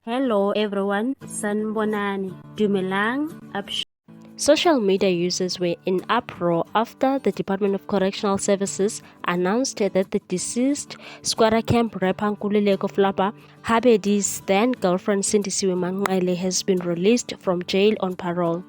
Hello everyone, Sanbonani, Dumelang, Social media users were in uproar after the Department of Correctional Services announced that the deceased squatter camp rapper Nkululeko Flabba, Habedi's then-girlfriend Sindisiwe has been released from jail on parole.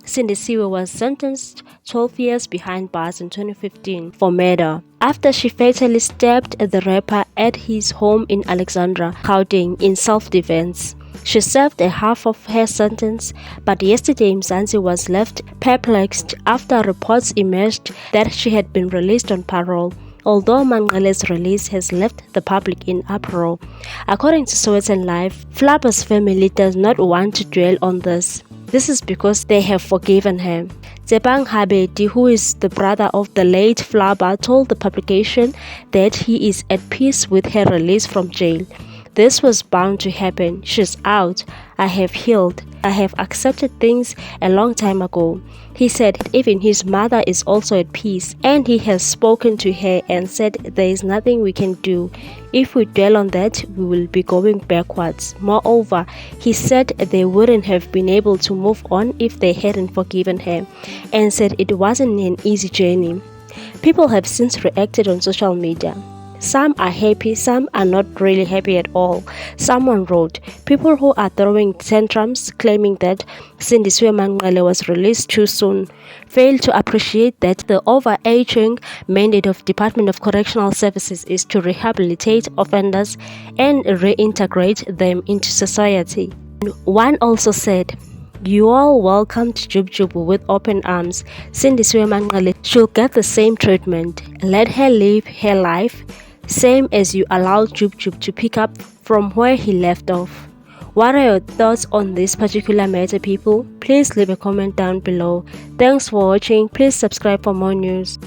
Sindisiwe was sentenced 12 years behind bars in 2015 for murder after she fatally stabbed the rapper at his home in Alexandra, Gauteng, in self-defense. She served a half of her sentence, but yesterday Mzansi was left perplexed after reports emerged that she had been released on parole, although Manqele's release has left the public in uproar. According to Sowetan Live, Flabba's family does not want to dwell on this. This is because they have forgiven her. Tsebang Habedi, who is the brother of the late Flabba, told the publication that he is at peace with her release from jail. This was bound to happen. She's out. I have healed. I have accepted things a long time ago. He said even his mother is also at peace, and he has spoken to her and said there is nothing we can do. If we dwell on that, we will be going backwards. Moreover, he said they wouldn't have been able to move on if they hadn't forgiven her, and said it wasn't an easy journey. People have since reacted on social media. Some are happy, some are not really happy at all. Someone wrote, people who are throwing tantrums claiming that Sindisiwe was released too soon fail to appreciate that the overarching mandate of Department of Correctional Services is to rehabilitate offenders and reintegrate them into society. One also said, you all welcomed Jub with open arms. Sindisiwe should get the same treatment. Let her live her life, same as you allowed Jub to pick up from where he left off. What are your thoughts on this particular matter, people? Please leave a comment down below. Thanks for watching. Please subscribe for more news.